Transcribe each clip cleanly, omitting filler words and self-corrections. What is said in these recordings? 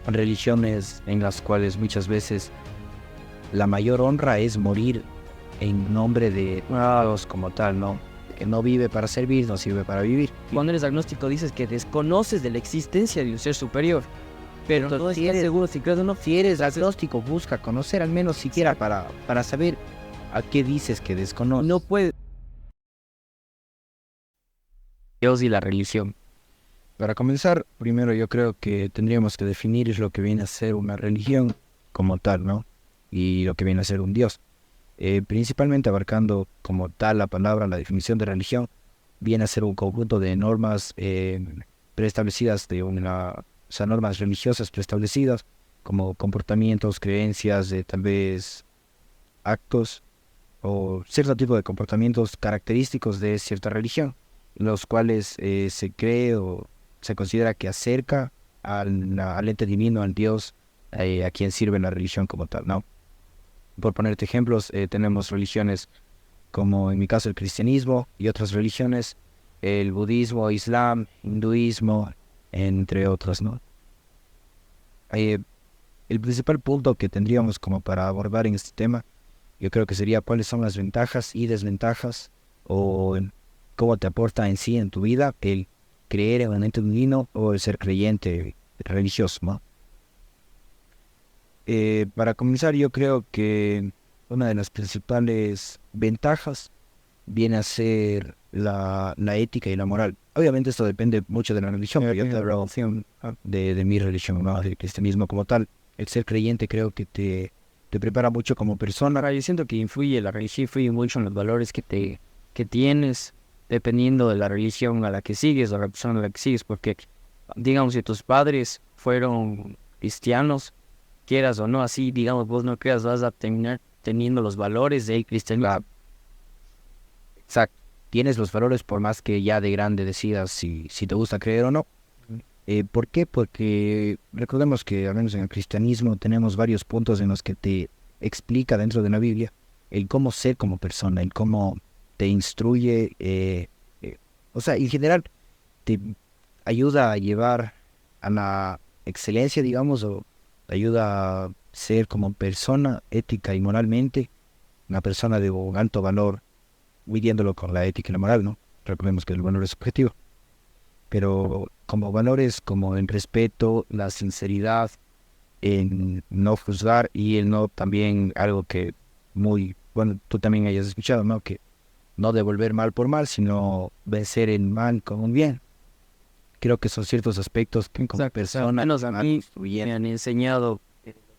religiones en las cuales muchas veces la mayor honra es morir en nombre de Dios como tal, ¿no? Que no vive para servir, no sirve para vivir. Cuando eres agnóstico dices que desconoces de la existencia de un ser superior, pero Entonces, no estás seguro si crees o no. Si eres agnóstico, busca conocer al menos siquiera para saber a qué dices que desconoces. No puedes. Dios y la religión. Para comenzar, primero yo creo que tendríamos que definir lo que viene a ser una religión como tal, ¿no? Y lo que viene a ser un Dios. Principalmente abarcando como tal la palabra, la definición de religión, viene a ser un conjunto de normas preestablecidas, o sea, normas religiosas preestablecidas, como comportamientos, creencias, tal vez actos o cierto tipo de comportamientos característicos de cierta religión, los cuales se cree o se considera que acerca al ente divino, al Dios, a quien sirve la religión como tal, ¿no? Por ponerte ejemplos, tenemos religiones como en mi caso el cristianismo y otras religiones, el budismo, islam, hinduismo, entre otras, ¿no? Eh, el principal punto que tendríamos como para abordar en este tema, yo creo que sería cuáles son las ventajas y desventajas o cómo te aporta en sí en tu vida el creer en un ente divino o el ser creyente religioso, ¿no? Para comenzar, yo creo que una de las principales ventajas viene a ser la ética y la moral. Obviamente esto depende mucho de la religión, pero yo te hablo de mi religión, ¿no? Del cristianismo como tal. El ser creyente creo que te prepara mucho como persona. Yo siento que la religión influye mucho en los valores que tienes, dependiendo de la religión a la que sigues o la persona a la que sigues, porque digamos si tus padres fueron cristianos, quieras o no, así digamos vos no creas, vas a terminar teniendo los valores del cristianismo. Exacto. Tienes los valores por más que ya de grande decidas si te gusta creer o no. ¿Por qué? Porque recordemos que al menos en el cristianismo tenemos varios puntos en los que te explica dentro de la Biblia el cómo ser como persona, el cómo te instruye, o sea, en general te ayuda a llevar a la excelencia, digamos, o te ayuda a ser como persona ética y moralmente, una persona de un alto valor, midiéndolo con la ética y la moral, ¿no? Recordemos que el valor es subjetivo, pero como valores como el respeto, la sinceridad, en no juzgar y el no también algo que muy, bueno, tú también hayas escuchado, ¿no? Que no devolver mal por mal, sino vencer el mal con un bien. Creo que son ciertos aspectos que como Exacto, persona menos a van mí construyendo. me han enseñado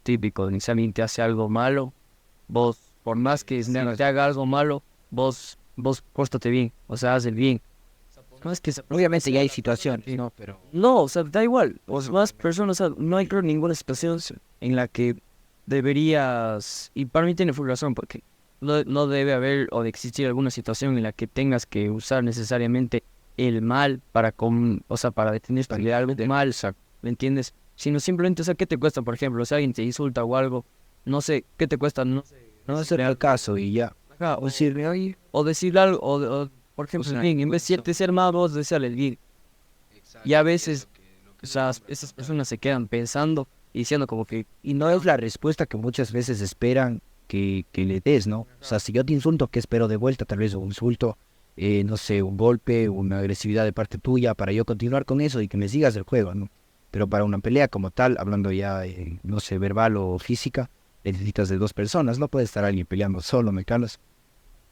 típico, si alguien te hace algo malo, vos, por más que te haga algo malo, vos pórtate bien, o sea, haz el bien. No es que Obviamente ya hay situaciones, ¿no? Pero no, o sea, da igual. O sea, más personas, o sea, no hay creo ninguna situación en la que deberías, y para mí tiene full razón, porque no debe haber o de existir alguna situación en la que tengas que usar necesariamente el mal o sea, para detener algo mal, o sea, ¿me entiendes? Sino simplemente, o sea, ¿qué te cuesta, por ejemplo, si alguien te insulta o algo, no sé, ¿qué te cuesta? No sé, no hacer el caso y ya. ajá, O decirle, oye, o decir algo, o, por ejemplo, sea, bien, en vez de ser malo, vos decirle el bien. Y a veces, o sea, esas personas se quedan pensando y diciendo como que, y no es la respuesta que muchas veces esperan que le des, ¿no? O sea, si yo te insulto, ¿qué espero de vuelta? Tal vez un insulto, no sé, un golpe, una agresividad de parte tuya para yo continuar con eso y que me sigas el juego, ¿no? Pero para una pelea como tal, hablando ya, no sé, verbal o física, necesitas de dos personas, no puede estar alguien peleando solo, ¿me calas?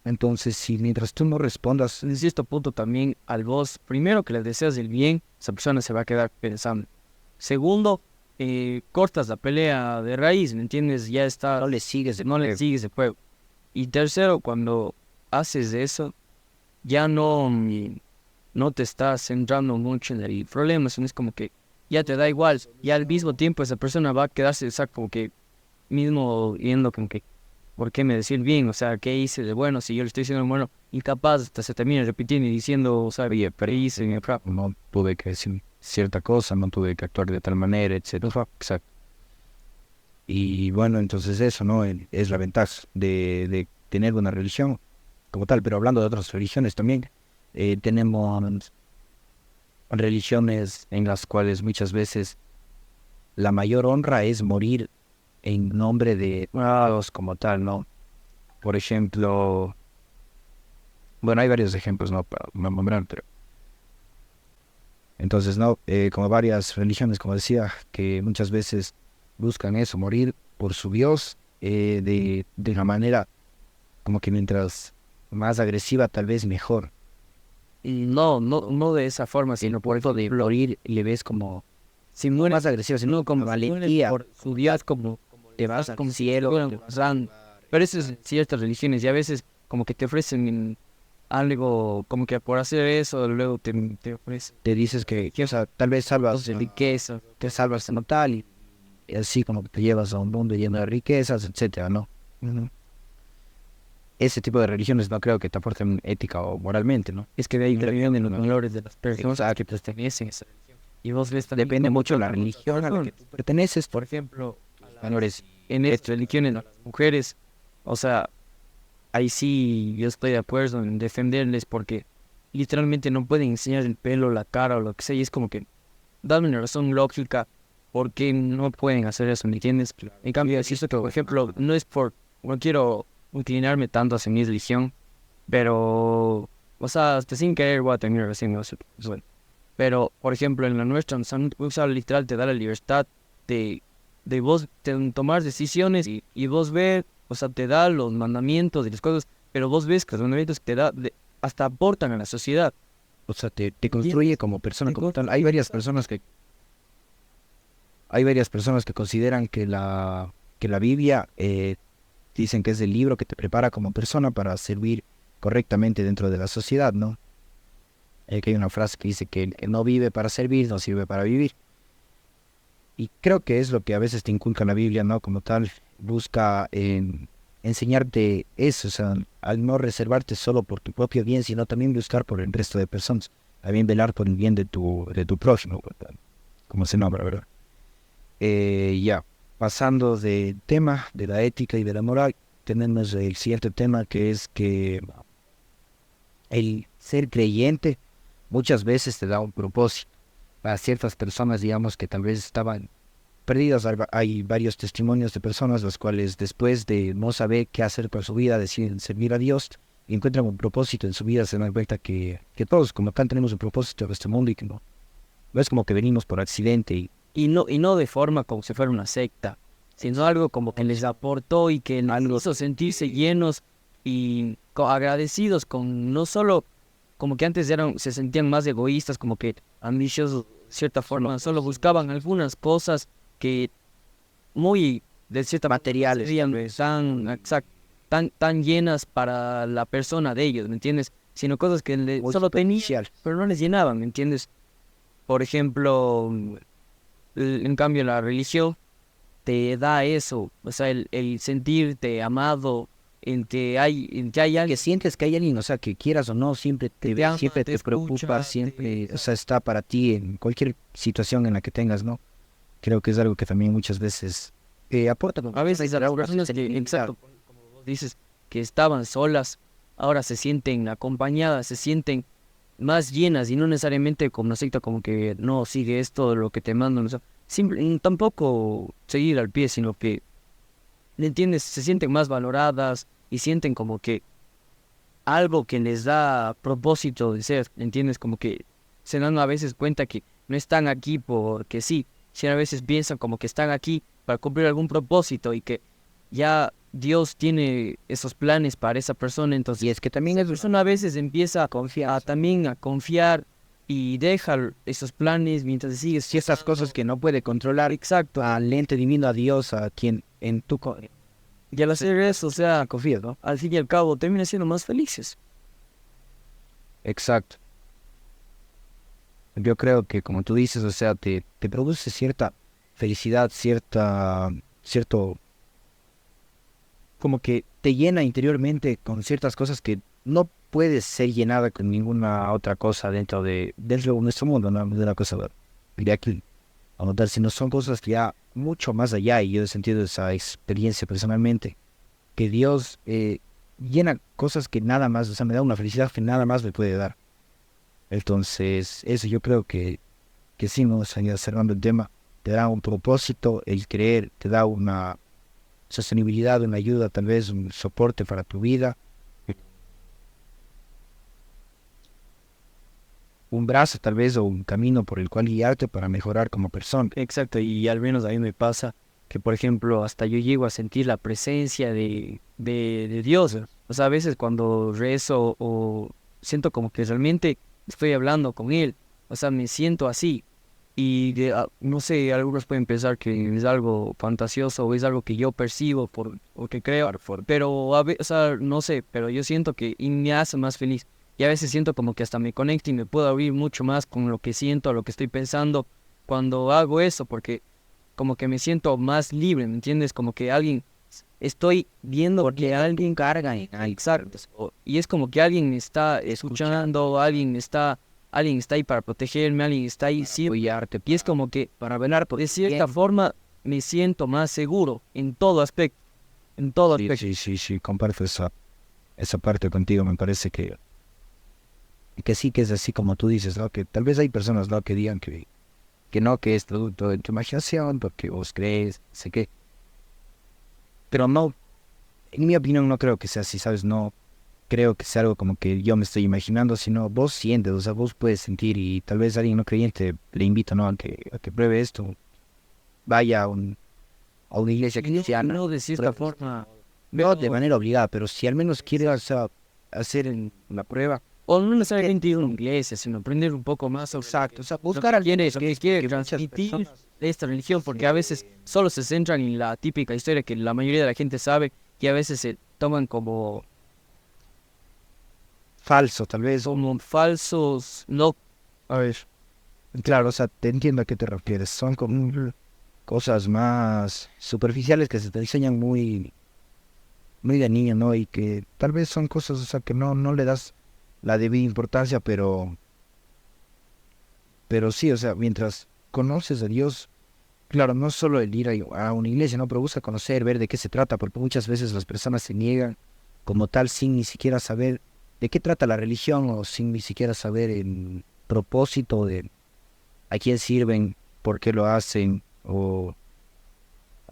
Entonces, si mientras tú no respondas, en cierto punto también al vos, primero que le deseas el bien, esa persona se va a quedar pensando. Segundo, cortas la pelea de raíz, ¿me entiendes? Ya está, no le sigues el no le juego. sigues el juego. Y tercero, cuando haces eso, ya no te estás centrando mucho en el problema, sino es como que ya te da igual, y al mismo tiempo esa persona va a quedarse, o sea, como que mismo viendo como que, ¿por qué me decir bien? O sea, ¿qué hice de bueno? Si yo le estoy diciendo bueno, incapaz, hasta se termina repitiendo y diciendo, o sea, oye, pero hice, No tuve que decir cierta cosa, no tuve que actuar de tal manera, etcétera. Exacto. Y bueno, entonces eso, ¿no? Es la ventaja de tener una religión como tal, pero hablando de otras religiones también, tenemos religiones en las cuales muchas veces la mayor honra es morir en nombre de Dios como tal, ¿no? Por ejemplo, bueno, hay varios ejemplos, ¿no? Para nombrar, pero entonces, ¿no? Como varias religiones, como decía, que muchas veces buscan eso, morir por su Dios, de una manera como que mientras más agresiva, tal vez mejor. No de esa forma, sino por eso de Morir le ves como si mueres, más agresiva, sino como valentía. por su Dios como Te vas al como cielo, te vas. Pero eso es en ciertas religiones y a veces como que te ofrecen algo, como que por hacer eso luego te ofrecen te dices que, o sea, tal vez salvas, de riqueza. te salvas como tal, y así como que te llevas a un mundo lleno de riquezas, etcétera, ¿no? Ujú. Ese tipo de religiones no creo que te aporten ética o moralmente, ¿no? Es que de ahí Creo vienen los no. valores de las personas Exacto. que pertenecen a esa religión. Y vos ves también Depende como mucho de la religión a la que tú perteneces, por ejemplo, valores. en estas religiones, las mujeres, o sea, ahí sí yo estoy de acuerdo en defenderles porque literalmente no pueden enseñar el pelo, la cara o lo que sea. Y es como que, dame una razón lógica por qué no pueden hacer eso, ¿me entiendes? En cambio, es esto que, por ejemplo, no quiero inclinarme tanto hacia mi religión, pero, o sea, hasta sin querer voy a terminar recién, ¿no? Bueno. Pero, por ejemplo, en la nuestra, o sea, literal te da la libertad de, tomar decisiones y vos ver, o sea, te da los mandamientos y las cosas, pero vos ves que los mandamientos que te da hasta aportan a la sociedad. O sea, te construye como persona, como tal. Hay varias personas que consideran que la Biblia, dicen que es el libro que te prepara como persona para servir correctamente dentro de la sociedad, ¿no? Que hay una frase que dice que el que no vive para servir, no sirve para vivir. Y creo que es lo que a veces te inculca la Biblia, ¿no? Como tal, busca enseñarte eso, o sea, al no reservarte solo por tu propio bien, sino también buscar por el resto de personas, también velar por el bien de tu prójimo, como se nombra, ¿verdad? Ya, pasando del tema de la ética y de la moral, tenemos el siguiente tema que es que el ser creyente muchas veces te da un propósito. Para ciertas personas, digamos, que tal vez estaban perdidas, hay varios testimonios de personas las cuales después de no saber qué hacer con su vida deciden servir a Dios y encuentran un propósito en su vida, se dan cuenta que todos como tal tenemos un propósito en este mundo y que no es como que venimos por accidente Y no de forma como si fuera una secta, sino algo como que les aportó y que les hizo sentirse llenos y agradecidos con no solo como que antes se sentían más egoístas, como que ambiciosos de cierta forma, solo buscaban algunas cosas que muy de cierta materiales, serían tan llenas para la persona de ellos, ¿me entiendes? Sino cosas que muy solo tenían, superficial. pero no les llenaban, ¿me entiendes? Por ejemplo, en cambio la religión te da eso, o sea, el sentirte amado, en que hay Que alguien sientes que hay alguien, o sea, que quieras o no, siempre te ama, siempre te te escucha, preocupa, siempre, o sea, está para ti en cualquier situación en la que tengas, ¿no? Creo que es algo que también muchas veces aporta. a veces a las personas que, exacto, como vos dices, que estaban solas, ahora se sienten acompañadas, se sienten más llenas y no necesariamente como una secta como que no sigue esto, lo que te mandan, o sea, tampoco seguir al pie, sino que, ¿me entiendes? Se sienten más valoradas y sienten como que algo que les da propósito de ser, ¿me entiendes? Como que se dan a veces cuenta que no están aquí porque sí, sino a veces piensan como que están aquí para cumplir algún propósito y que ya Dios tiene esos planes para esa persona, entonces Y es que también esa es persona a veces empieza también a confiar y deja esos planes mientras sigue ciertas cosas que no puede controlar. exacto. Al ente divino, a Dios, a quien en tu Y al hacer eso, o sea, confías, ¿no? al fin y al cabo, termina siendo más felices. Exacto. Yo creo que como tú dices, o sea, te produce cierta felicidad, cierto, como que te llena interiormente con ciertas cosas que no puedes ser llenada con ninguna otra cosa dentro de nuestro mundo, no de una cosa de aquí, a notar, sino son cosas que ya mucho más allá, y yo he sentido esa experiencia personalmente, que Dios llena cosas que nada más, o sea, me da una felicidad que nada más me puede dar. Entonces, eso yo creo que sí, no estaría cerrando el tema. te da un propósito, el creer te da una sostenibilidad, una ayuda, tal vez un soporte para tu vida, un brazo tal vez o un camino por el cual guiarte para mejorar como persona. Exacto, y al menos a mí me pasa que, por ejemplo, hasta yo llego a sentir la presencia de Dios. O sea, a veces cuando rezo o siento como que realmente estoy hablando con Él, o sea, me siento así. Y no sé, algunos pueden pensar que es algo fantasioso o es algo que yo percibo o que creo, pero o sea, no sé, pero yo siento que y me hace más feliz. Y a veces siento como que hasta me conecto y me puedo abrir mucho más con lo que siento, lo que estoy pensando cuando hago eso, porque como que me siento más libre, ¿me entiendes? Como que estoy viendo que alguien carga en algo. Exacto. Y es como que alguien me está escuchando, alguien está ahí para protegerme, alguien está ahí siempre. Apoyarte. Y es como que, de cierta forma, me siento más seguro en todo aspecto. En todo Sí, aspecto. sí, comparto esa parte contigo. Me parece que sí, que es así como tú dices, ¿no? Que tal vez hay personas, ¿no? Que digan que no, que es producto de tu imaginación, porque vos crees, sé qué. Pero no, en mi opinión no creo que sea así, ¿sabes? No creo que sea algo como que yo me estoy imaginando, sino vos sientes, o sea, vos puedes sentir y tal vez alguien no creyente le invita, ¿no? A que pruebe esto, vaya a una iglesia cristiana. No de cierta forma. No de manera obligada, pero si al menos quieres, o sea, hacer la prueba. O no necesariamente ir a una iglesia, sino aprender un poco más sobre Exacto, o sea, lo buscar que al quiere muchas transmitir personas de esta religión, porque a veces solo se centran en la típica historia que la mayoría de la gente sabe y a veces se toman falso, tal vez. como falsos, no, A ver, claro, o sea, te entiendo a qué te refieres. Son como cosas más superficiales que se te enseñan muy de niño, ¿no? Y que tal vez son cosas, o sea, que no le das la debida importancia, pero sí, o sea, mientras conoces a Dios, claro, no solo el ir a una iglesia, ¿no? Pero busca conocer, ver de qué se trata, porque muchas veces las personas se niegan como tal sin ni siquiera saber de qué trata la religión o sin ni siquiera saber el propósito de a quién sirven, por qué lo hacen o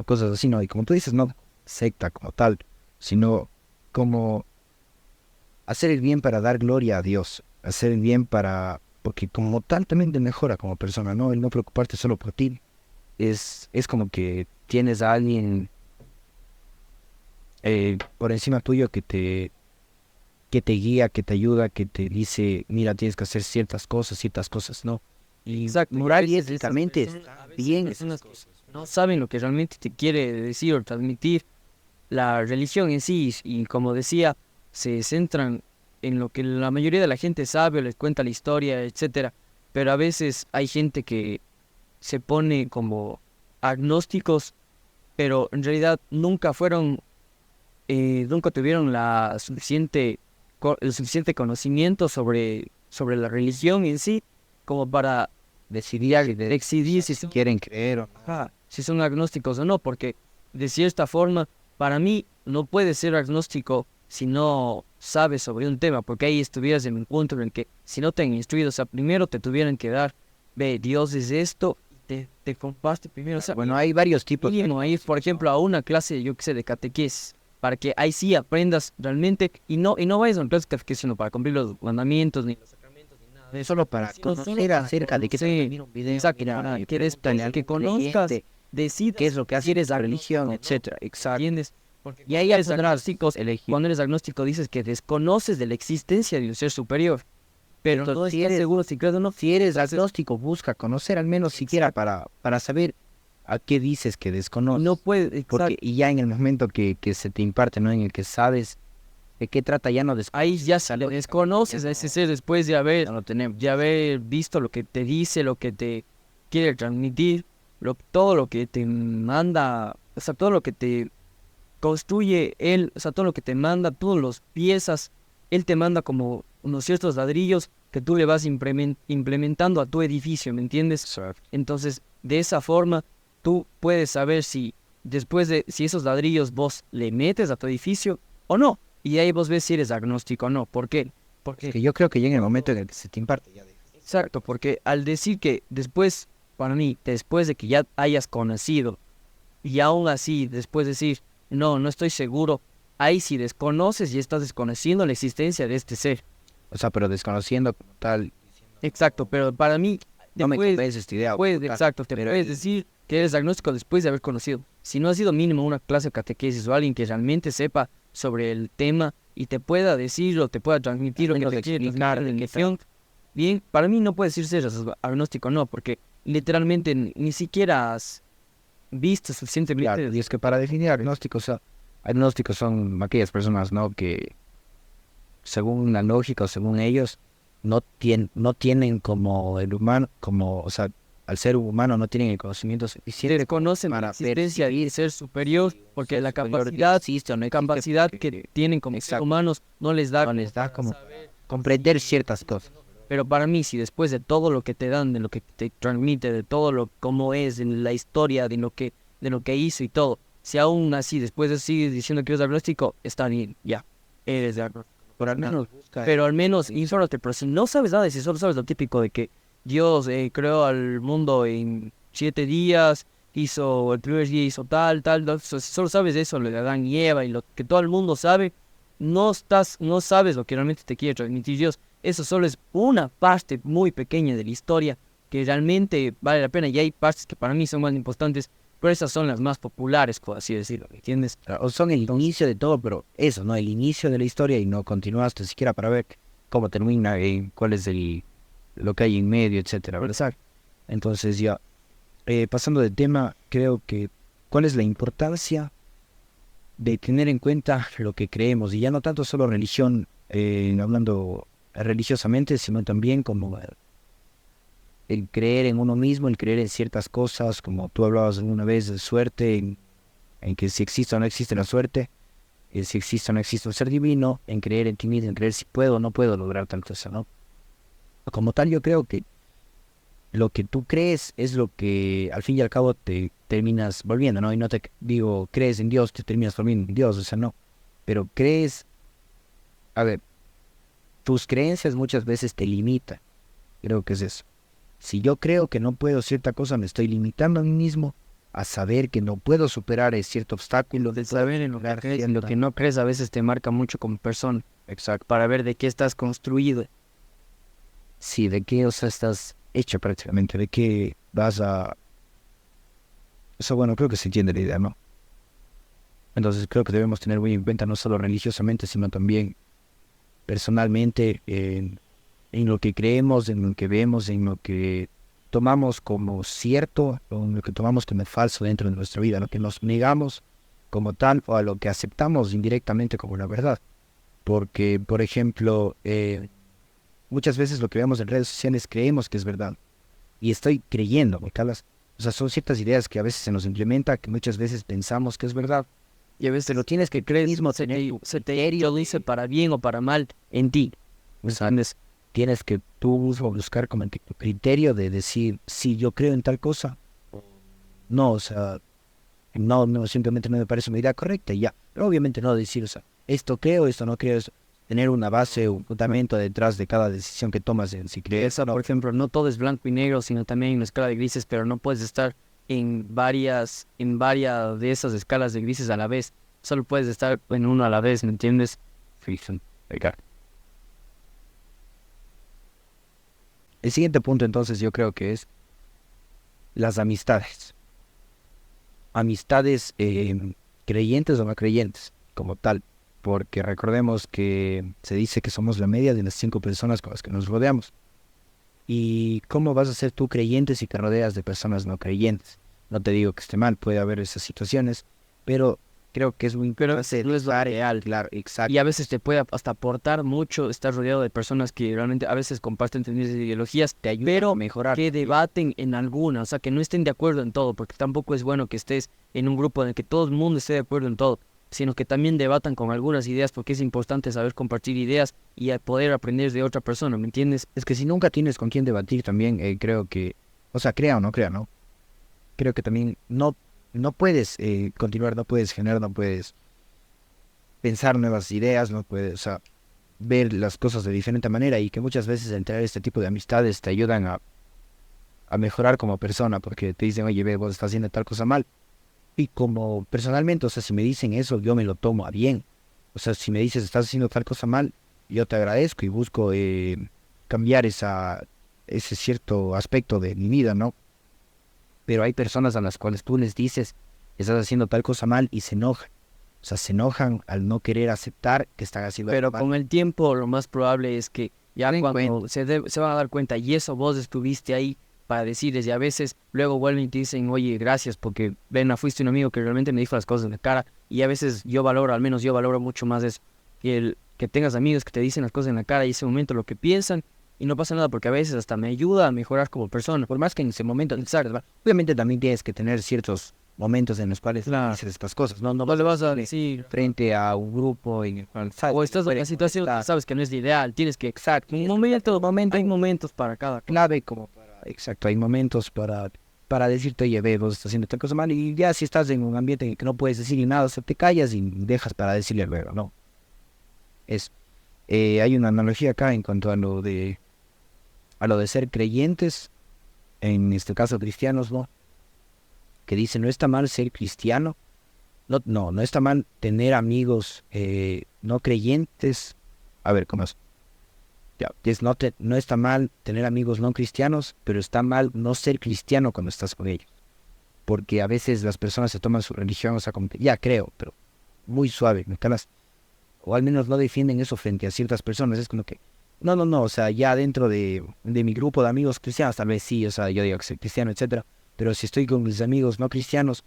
cosas así, ¿no? Y como tú dices, no secta como tal, sino como hacer el bien para dar gloria a Dios, hacer el bien porque como tal también te mejora como persona, ¿no? El no preocuparte solo por ti, es como que tienes a alguien por encima tuyo que te guía, que te ayuda, que te dice, mira, tienes que hacer ciertas cosas, ¿no? Y exacto, moral y a veces éticamente esas está personas bien personas esas que cosas. no saben lo que realmente te quiere decir o transmitir la religión en sí, y como decía, se centran en lo que la mayoría de la gente sabe o les cuenta la historia, etcétera, pero a veces hay gente que se pone como agnósticos, pero en realidad nunca tuvieron el suficiente conocimiento sobre la religión en sí, como para decidir si son, Quieren creer o no. si son agnósticos o no, porque de cierta forma, para mí, no puedes ser agnóstico si no sabes sobre un tema, porque ahí estuvieras en un punto en el que si no te han instruido, o sea, primero te tuvieran que dar, ve, Dios es esto, y te comparte primero, o sea, Bueno, hay varios tipos. mínimo ir, por ejemplo, a una clase, yo qué sé, de catequesis, para que ahí sí aprendas realmente, y no vayas a una clase de catequesis, sino para cumplir los mandamientos, ni los sacramentos, ni nada de eso. Solo para conocer acerca de qué se mira un video, Exacto, mira, para pregúntale a que algún conozcas, creyente decidas qué es lo que hace si eres la agnóstico religión, o no, etcétera. Exacto. ¿entiendes? Porque Y ahí ya podrás elegir. cuando eres agnóstico dices que desconoces de la existencia de un ser superior, pero Entonces, no estás seguro si crees o no. Si eres Entonces, agnóstico, busca conocer al menos siquiera para saber a qué dices que desconoces. no puedes, Porque exacto. y ya en el momento que se te imparte, ¿no? En el que sabes de qué trata, ya no Ahí ya sale, desconoces a ese ser después ya no tenemos. de haber visto lo que te dice, lo que te quiere transmitir, todo lo que te manda, o sea, todo lo que te construye él, o sea, todo lo que te manda, todos los piezas, él te manda como unos ciertos ladrillos que tú le vas implementando a tu edificio, ¿me entiendes? Exacto. Entonces, de esa forma, tú puedes saber si si esos ladrillos vos le metes a tu edificio o no. Y ahí vos ves si eres agnóstico o no. ¿Por qué? Es que yo creo que ya en el momento en el que se te imparte, ya dejas. Exacto, porque al decir que después para mí, después de que ya hayas conocido, y aún así, después decir, no estoy seguro, ahí sí desconoces y estás desconociendo la existencia de este ser. O sea, pero desconociendo como tal. Exacto, pero para mí, No me después, convence esta idea. exacto, te puedes decir que eres agnóstico después de haber conocido. Si no ha sido mínimo una clase de catequesis o alguien que realmente sepa sobre el tema y te pueda decir o te pueda transmitir o que te quiere transmitir la religión, bien, para mí no puedes decir ser agnóstico, no, porque literalmente ni siquiera has visto suficientemente. Claro, y es que para definir agnósticos, o sea, agnósticos son aquellas personas, ¿no? Que según la lógica o según ellos, no tienen como el humano, como, o sea, al ser humano no tienen el conocimiento suficiente Desconocen la existencia de ser superior, porque la capacidad, existe o no existe, capacidad que tienen como seres humanos no les da como comprender ciertas cosas. Pero para mí, si después de todo lo que te dan, de lo que te transmite, de todo lo cómo es, de la historia, de lo que hizo y todo, si aún así después de sigues diciendo que eres agnóstico, está bien, ya, eres agnóstico. Pero al menos infórmate, pero si no sabes nada, si solo sabes lo típico de que Dios creó al mundo en 7 días, el primer día hizo tal, si solo sabes eso, lo de Adán y Eva y lo que todo el mundo sabe, no sabes lo que realmente te quiere transmitir Dios. Eso solo es una parte muy pequeña de la historia que realmente vale la pena, y hay partes que para mí son más importantes, pero esas son las más populares, por así decirlo, ¿me entiendes? O son el inicio de todo, pero eso, ¿no? El inicio de la historia y no continuaste siquiera para ver cómo termina, cuál es lo que hay en medio, etcétera, ¿verdad? Entonces ya, pasando de tema, creo que cuál es la importancia de tener en cuenta lo que creemos, y ya no tanto solo religión, hablando religiosamente, sino también como el creer en uno mismo, el creer en ciertas cosas, como tú hablabas alguna vez de suerte, en que si existe o no existe la suerte, si existe o no existe un ser divino, en creer en ti mismo, en creer si puedo o no puedo lograr tal cosa, ¿no? Como tal, yo creo que lo que tú crees es lo que al fin y al cabo te terminas volviendo, ¿no? Y no te digo, crees en Dios, te terminas volviendo en Dios, o sea, no. Pero crees, a ver, tus creencias muchas veces te limitan. Creo que es eso. Si yo creo que no puedo cierta cosa, me estoy limitando a mí mismo a saber que no puedo superar cierto obstáculo. De saber en lo que crees, en lo que no crees, a veces te marca mucho como persona. Exacto. Para ver de qué estás construido. Sí, de qué, o sea, estás hecho prácticamente, de qué vas a... Eso, bueno, creo que se entiende la idea, ¿no? Entonces creo que debemos tener muy en cuenta no solo religiosamente, sino también personalmente en lo que creemos, en lo que vemos, en lo que tomamos como cierto o en lo que tomamos como falso dentro de nuestra vida, lo que nos negamos como tal o a lo que aceptamos indirectamente como la verdad. Porque, por ejemplo, muchas veces lo que vemos en redes sociales creemos que es verdad. Y estoy creyendo, ¿me calas? O sea, son ciertas ideas que a veces se nos implementa, que muchas veces pensamos que es verdad. Y a veces te lo tienes que creer mismo, se te lo dice para bien o para mal en ti. O sea, tienes que tú buscar como tu criterio de decir, si yo creo en tal cosa, no, o sea, no, simplemente no me parece una idea correcta y ya. Pero obviamente no decir, o sea, esto creo, esto no creo, tener una base, un fundamento detrás de cada decisión que tomas en si crees. Esa, por ejemplo, no todo es blanco y negro, sino también hay una escala de grises, pero no puedes estar en varias de esas escalas de grises a la vez. Solo puedes estar en uno a la vez, ¿me entiendes? El siguiente punto entonces yo creo que es las amistades. Amistades creyentes o no creyentes, como tal. Porque recordemos que se dice que somos la media de las 5 personas con las que nos rodeamos. ¿Y cómo vas a ser tú creyente si te rodeas de personas no creyentes? No te digo que esté mal, puede haber esas situaciones, pero creo que es muy importante. No es lo real. Claro, exacto. Y a veces te puede hasta aportar mucho estar rodeado de personas que realmente a veces comparten tendencias e ideologías, te ayuda pero a mejorar. Que debaten en alguna, o sea, que no estén de acuerdo en todo, porque tampoco es bueno que estés en un grupo en el que todo el mundo esté de acuerdo en todo, sino que también debatan con algunas ideas, porque es importante saber compartir ideas y poder aprender de otra persona, ¿me entiendes? Es que si nunca tienes con quién debatir también, creo que, o sea, crea o no crea, ¿no? Creo que también no puedes continuar, no puedes generar, no puedes pensar nuevas ideas, no puedes, o sea, ver las cosas de diferente manera, y que muchas veces entrar este tipo de amistades te ayudan a a mejorar como persona, porque te dicen, oye, ve, vos estás haciendo tal cosa mal. Y como personalmente, o sea, si me dicen eso, yo me lo tomo a bien. O sea, si me dices, estás haciendo tal cosa mal, yo te agradezco y busco cambiar ese cierto aspecto de mi vida, ¿no? Pero hay personas a las cuales tú les dices, estás haciendo tal cosa mal y se enojan. O sea, se enojan al no querer aceptar que están haciendo Pero algo mal. con el tiempo lo más probable es que ya Den cuando se van a dar cuenta y eso vos estuviste ahí para decirles y a veces luego vuelven y te dicen, oye, gracias porque ven, fuiste un amigo que realmente me dijo las cosas en la cara y a veces yo valoro, al menos yo valoro mucho más eso, que tengas amigos que te dicen las cosas en la cara y ese momento lo que piensan y no pasa nada porque a veces hasta me ayuda a mejorar como persona. Por más que en ese momento, ¿sabes? Obviamente también tienes que tener ciertos momentos en los cuales Claro. dices estas cosas, ¿no? No No le vas a decirle decir, frente a un grupo en el cual, ¿sabes? o estás en una situación que sabes que no es la ideal, tienes que, exacto, hay momentos para cada cosa. Clave como para, exacto, hay momentos para decirte, oye, ve, vos estás haciendo tal cosa mal, y ya si estás en un ambiente en el que no puedes decir nada, o sea, te callas y dejas para decirle luego, ¿no? Es, hay una analogía acá en cuanto a lo de ser creyentes, en este caso cristianos, ¿no? Que dice, no está mal ser cristiano, no está mal tener amigos no creyentes, a ver, ¿cómo es? Ya, no está mal tener amigos no cristianos, pero está mal no ser cristiano cuando estás con ellos. Porque a veces las personas se toman su religión, o sea, como que, ya creo, pero muy suave, ¿me calas? O al menos no defienden eso frente a ciertas personas. Es como que, no, o sea, ya dentro de mi grupo de amigos cristianos, tal vez sí, o sea, yo digo que soy cristiano, etcétera. Pero si estoy con mis amigos no cristianos,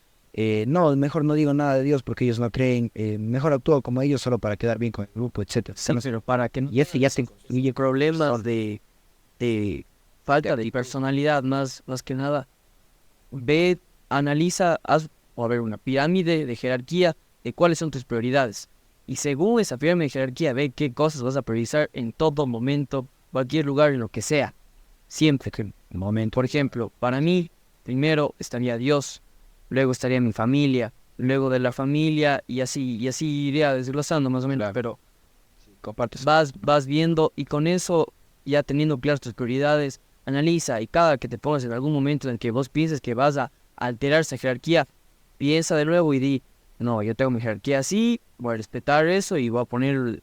no, mejor no digo nada de Dios porque ellos no creen, mejor actúo como ellos solo para quedar bien con el grupo, etcétera. Sí, pero para que no Y ese ya te incluye problemas de falta de personalidad más que nada. Ve, analiza, o a ver, una pirámide de jerarquía de cuáles son tus prioridades. Y según esa pirámide de jerarquía, ve qué cosas vas a priorizar en todo momento, cualquier lugar, en lo que sea. Siempre. momento. Por ejemplo, para mí, primero estaría Dios, luego estaría mi familia, luego de la familia, y así iría desglosando más o menos, pero Compartes. vas viendo y con eso, ya teniendo claras tus prioridades, analiza y cada que te pongas en algún momento en el que vos pienses que vas a alterar esa jerarquía, piensa de nuevo y di, no, yo tengo mi jerarquía así, voy a respetar eso y voy a poner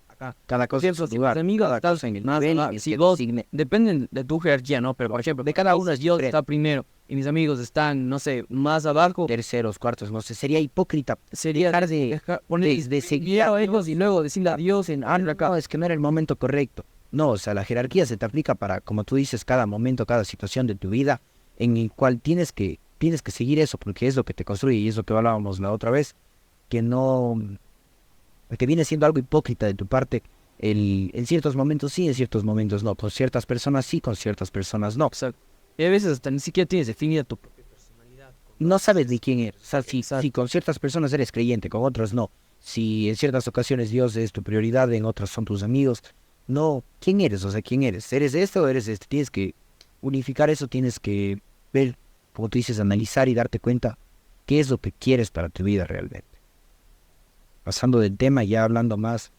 acá. Cada cosa en su lugar. Amigos, Cada estás cosa en el más nivel abajo. y Si el vos, signo. dependen de tu jerarquía, ¿no? Pero por ejemplo, de cada uno es Dios está primero y mis amigos están, no sé, más abajo. Terceros, cuartos, no sé, sería hipócrita Sería dejar de poner de seguir a ellos y luego decirle adiós en acá. no, es que no era el momento correcto. No, o sea, la jerarquía se te aplica para, como tú dices, cada momento, cada situación de tu vida en el cual tienes que seguir eso, porque es lo que te construye y es lo que hablábamos la otra vez, que no, que viene siendo algo hipócrita de tu parte, en ciertos momentos sí, en ciertos momentos no, con ciertas personas sí, con ciertas personas no. Exacto. Y a veces hasta ni siquiera tienes definida tu propia personalidad. No sabes ni quién eres. O sea, Exacto. si con ciertas personas eres creyente, con otras no. Si en ciertas ocasiones Dios es tu prioridad, en otras son tus amigos. No, ¿quién eres? O sea, ¿quién eres? ¿Eres esto o eres este? Tienes que unificar eso, tienes que ver, como tú dices, analizar y darte cuenta qué es lo que quieres para tu vida realmente. Pasando del tema, ya hablando más,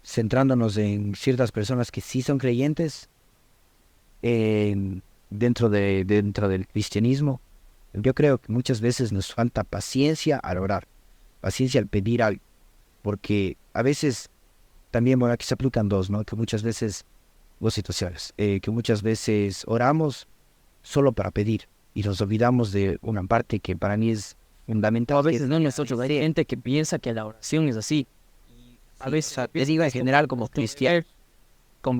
centrándonos en ciertas personas que sí son creyentes, dentro del cristianismo, yo creo que muchas veces nos falta paciencia al orar, paciencia al pedir algo, porque a veces también, bueno, aquí se aplican dos, ¿no? Que muchas veces, dos situaciones, que muchas veces oramos solo para pedir y nos olvidamos de una parte que para mí es fundamental. A veces no nosotros, hay gente que piensa que la oración es así. A veces, te digo en general como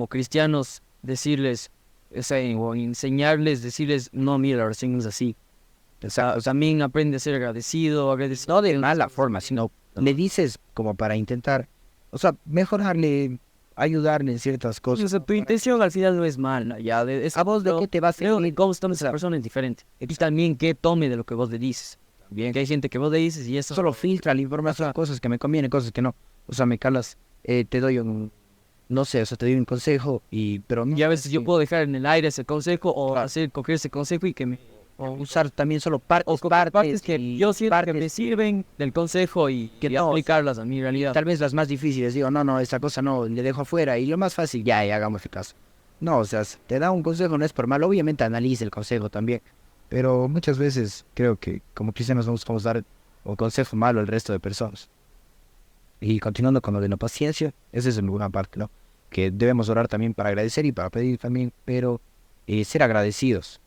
cristianos, decirles, o sea, o enseñarles, decirles, no, mira, la oración no es así. O sea, también aprende a ser agradecido, no de mala forma, sino le dices como para intentar, o sea, mejorarle, ayudarle en ciertas cosas. O sea, tu intención al final no es mala, ya. ¿A vos de qué te va a servir? Cómo se tome esa persona es diferente. Y también qué tome de lo que vos le dices. También que hay gente que vos le dices y eso solo filtra la información, cosas que me convienen, cosas que no. O sea, me calas, te doy no sé, o sea, te doy un consejo, pero no. Y a veces yo puedo dejar en el aire ese consejo o coger ese consejo y que me... O usar también solo partes que yo siento que me sirven del consejo y quería aplicarlas a mi realidad. Tal vez las más difíciles, digo, no, esta cosa no, le dejo afuera. Y lo más fácil, ya hagamos el caso. No, o sea, si te da un consejo no es por mal, obviamente analice el consejo también, pero muchas veces creo que como cristianos no buscamos dar un consejo malo al resto de personas. Y continuando con lo de la paciencia, esa es en alguna parte, ¿no? Que debemos orar también para agradecer y para pedir también, pero ser agradecidos,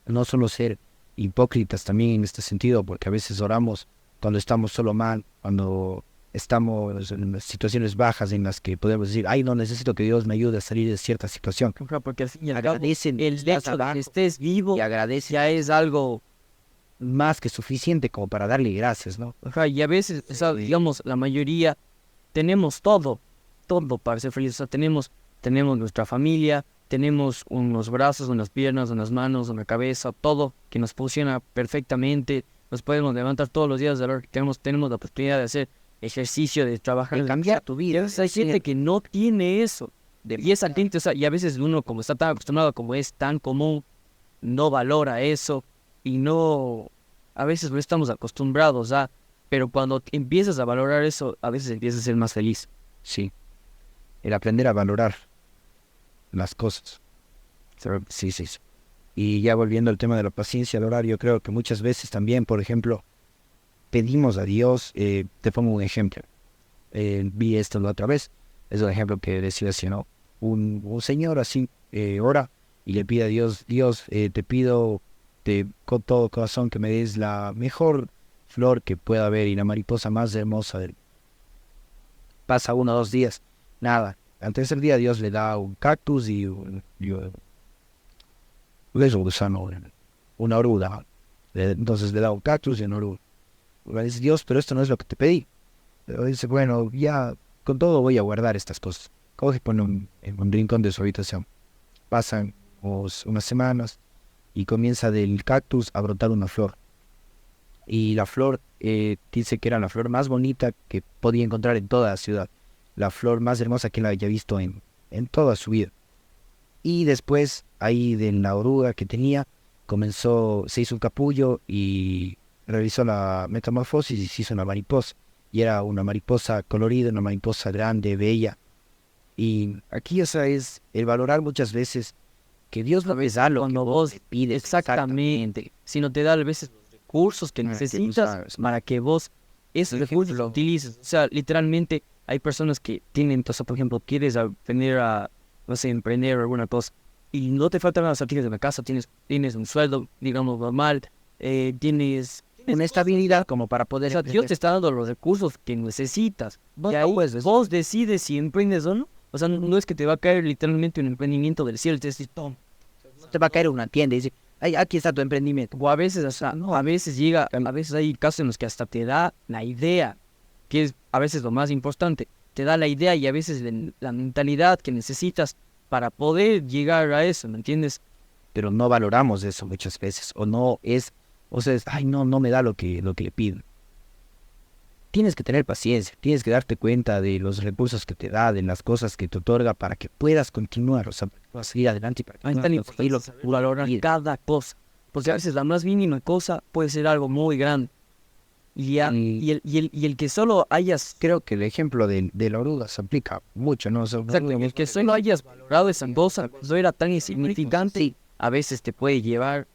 no solo ser hipócritas también en este sentido, porque a veces oramos cuando estamos solo mal, cuando estamos en situaciones bajas en las que podemos decir, ay, no, necesito que Dios me ayude a salir de cierta situación. Ajá, porque al fin y al cabo, Agradecen, el estás hecho de que abajo estés vivo y agradecen ya es algo. más que suficiente como para darle gracias, ¿no? Ajá, y a veces, o sea, Sí. digamos, la mayoría tenemos todo para ser felices. O sea, tenemos nuestra familia, tenemos unos brazos, unas piernas, unas manos, una cabeza, todo que nos funciona perfectamente. Nos podemos levantar todos los días de la hora que tenemos la oportunidad de hacer ejercicio, de trabajar. De cambiar tu Y vida. a veces hay gente que no tiene eso. Y esa gente, o sea, y a veces uno como está tan acostumbrado, como es tan común, no valora eso y no, a veces no estamos acostumbrados a, pero cuando empiezas a valorar eso, a veces empiezas a ser más feliz. Sí, el aprender a valorar las cosas. Sí, sí, sí. Y ya volviendo al tema de la paciencia al orar, yo creo que muchas veces también, por ejemplo, pedimos a Dios, te pongo un ejemplo, vi esto la otra vez, es un ejemplo que decía así, ¿no? Un señor así ora y le pide a Dios, Dios, te pido con todo corazón que me des la mejor flor que pueda haber y la mariposa más hermosa del... Pasa 1 o 2 días, nada. Al tercer día Dios le da un cactus y es un gusano, una oruga. Entonces le da un cactus y una oruga. Le dice Dios, pero esto no es lo que te pedí. Pero dice, bueno, ya con todo voy a guardar estas cosas. Coge y pone en un rincón de su habitación. Pasan unas semanas y comienza del cactus a brotar una flor. Y la flor dice que era la flor más bonita que podía encontrar en toda la ciudad. La flor más hermosa que él haya visto en toda su vida. Y después, ahí de la oruga que tenía, se hizo un capullo y realizó la metamorfosis y se hizo una mariposa. Y era una mariposa colorida, una mariposa grande, bella. Y aquí, o sea, es el valorar muchas veces que Dios no es algo Cuando que vos, te pides exactamente, si no te da a veces los recursos que para que tú necesitas sabes. para que vos esos Por recursos ejemplo, los utilices. O sea, literalmente hay personas que tienen, o sea, por ejemplo, quieres aprender a, no sé, emprender o alguna cosa y no te faltan las tienes una casa, tienes un sueldo, digamos, normal, tienes una estabilidad como para o poder sea, Dios te está dando los recursos que necesitas. Vos Y no ahí puedes decir. vos decides si emprendes o no. O sea, no es que te va a caer literalmente un emprendimiento del cielo. Te decís, toma. No te va a caer una tienda y dice, ay, aquí está tu emprendimiento. O a veces, o sea, a veces llega, a veces hay casos en los que hasta te da la idea, que es a veces lo más importante. Te da la idea y a veces la mentalidad que necesitas para poder llegar a eso, ¿me entiendes? Pero no valoramos eso muchas veces. O sea, ay, no, no me da lo que le pido. Tienes que tener paciencia, tienes que darte cuenta de los recursos que te da, de las cosas que te otorga para que puedas continuar, o sea, para que puedas seguir adelante y para que Ahí puedas tan conseguir lo importante que saber valorar cada cosa. Porque a veces la más mínima cosa puede ser algo muy grande. Y el que solo hayas, creo que el ejemplo de la oruga se aplica mucho, ¿no? O sea, una exacto, oruga el que solo hayas valorado esa cosa cuando era tan insignificante, sí, a veces te puede llevar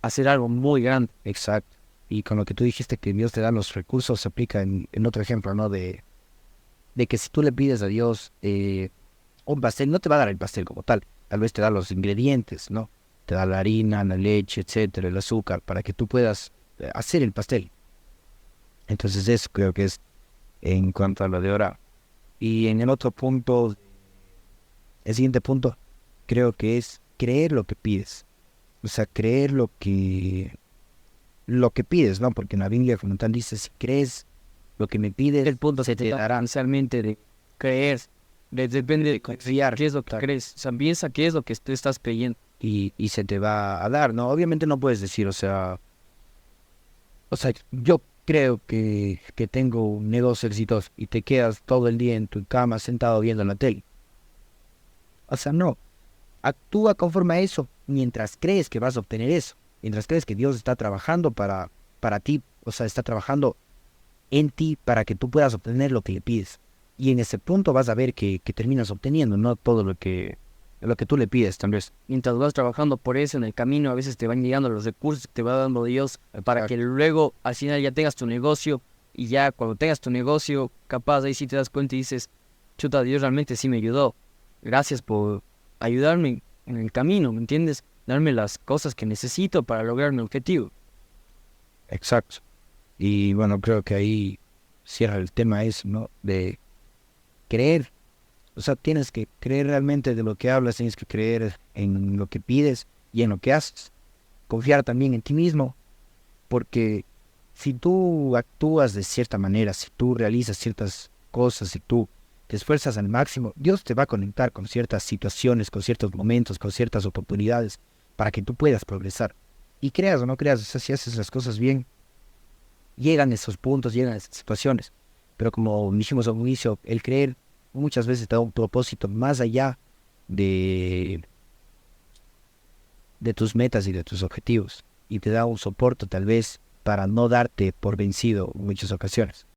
a hacer algo muy grande. exacto. Y con lo que tú dijiste que Dios te da los recursos, se aplica en otro ejemplo, ¿no? De que si tú le pides a Dios un pastel, no te va a dar el pastel como tal, tal vez te da los ingredientes, ¿no? Te da la harina, la leche, etcétera, el azúcar, para que tú puedas hacer el pastel. Entonces eso creo que es en cuanto a lo de orar. Y en el otro punto, el siguiente punto, creo que es creer lo que pides. O sea, creer lo que pides, ¿no? Porque en la Biblia como tal dice, si crees lo que me pides, El punto se que te te da dará. inicialmente de creer, depende de Confiar. qué es lo que crees. O sea, piensa qué es lo que tú estás creyendo. Y se te va a dar, ¿no? Obviamente no puedes decir, o sea, yo creo que tengo un negocio exitoso y te quedas todo el día en tu cama sentado viendo la tele. O sea, no. Actúa conforme a eso mientras crees que vas a obtener eso. Mientras crees que Dios está trabajando para ti, o sea, está trabajando en ti para que tú puedas obtener lo que le pides. Y en ese punto vas a ver que terminas obteniendo, no todo lo que tú le pides, tal vez. Mientras vas trabajando por eso, en el camino a veces te van llegando los recursos que te va dando Dios para Exacto. que luego al final ya tengas tu negocio y ya cuando tengas tu negocio, capaz ahí sí te das cuenta y dices, chuta, Dios realmente sí me ayudó. Gracias por ayudarme en el camino, ¿me entiendes? Darme las cosas que necesito para lograr mi objetivo. Exacto. Y bueno, creo que ahí cierra el tema eso, ¿no? De creer. O sea, tienes que creer realmente de lo que hablas, tienes que creer en lo que pides y en lo que haces. Confiar también en ti mismo, porque si tú actúas de cierta manera, si tú realizas ciertas cosas, si tú te esfuerzas al máximo, Dios te va a conectar con ciertas situaciones, con ciertos momentos, con ciertas oportunidades para que tú puedas progresar. Y creas o no creas, o sea, si haces las cosas bien, llegan esos puntos, llegan esas situaciones. Pero como dijimos al inicio, el creer muchas veces te da un propósito más allá de, de tus metas y de tus objetivos. Y te da un soporte tal vez para no darte por vencido en muchas ocasiones.